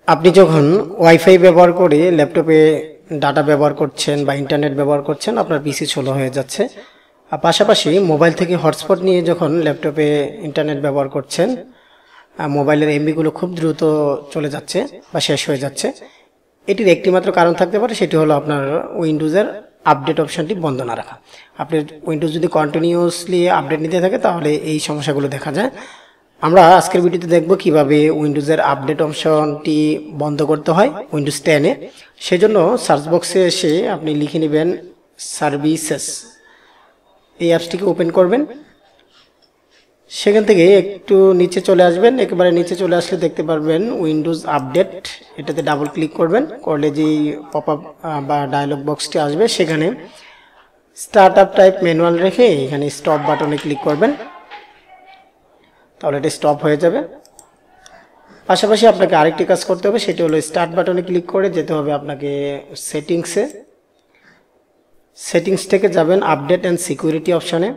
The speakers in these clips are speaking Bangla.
আপনি যখন ওয়াইফাই ব্যবহার করে ল্যাপটপে ডাটা ব্যবহার করছেন বা ইন্টারনেট ব্যবহার করছেন, আপনার পিসি স্লো হয়ে যাচ্ছে। আর পাশাপাশি মোবাইল থেকে হটস্পট নিয়ে যখন ল্যাপটপে ইন্টারনেট ব্যবহার করছেন, মোবাইলের এমবিগুলো খুব দ্রুত চলে যাচ্ছে বা শেষ হয়ে যাচ্ছে। এটির একটিমাত্র কারণ থাকতে পারে, সেটি হলো আপনার উইন্ডোজের আপডেট অপশনটি বন্ধ না রাখা। আপনি উইন্ডোজ যদি কন্টিনিউয়াসলি আপডেট নিতে থাকে তাহলে এই সমস্যাগুলো দেখা যায়। আমরা আজকের ভিডিওতে দেখব কিভাবে উইন্ডোজের আপডেট অপশনটি বন্ধ করতে হয় উইন্ডোজ 10-এ। সেজন্য সার্চ বক্সে এসে আপনি লিখে নেবেন সার্ভিসেস, এই অ্যাপসটিকে ওপেন করবেন। সেখান থেকে একটু নিচে চলে আসবেন, একেবারে নিচে চলে আসলে দেখতে পারবেন উইন্ডোজ আপডেট, এটাতে ডাবল ক্লিক করবেন। করলে যেই পপ আপ বা ডায়লগ বক্সটি আসবে সেখানে স্টার্ট আপ টাইপ ম্যানুয়াল রেখে এখানে স্টপ বাটনে ক্লিক করবেন, তাহলে এটা স্টপ হয়ে যাবে। পাশাপাশি আপনাকে আরেকটি কাজ করতে হবে, সেটি হলো স্টার্ট বাটনে ক্লিক করে যেতে হবে আপনাকে সেটিংসে। সেটিংস থেকে যাবেন আপডেট অ্যান্ড সিকিউরিটি অপশনে।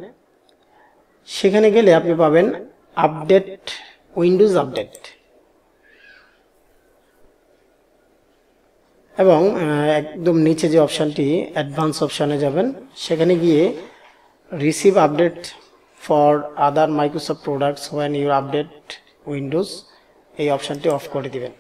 সেখানে গেলে আপনি পাবেন আপডেট, উইন্ডোজ আপডেট, এবং একদম নিচে যে অপশানটি অ্যাডভান্স অপশানে যাবেন, সেখানে গিয়ে receive update for other Microsoft products when you update Windows, এই অপশানটি অফ করে দিবেন।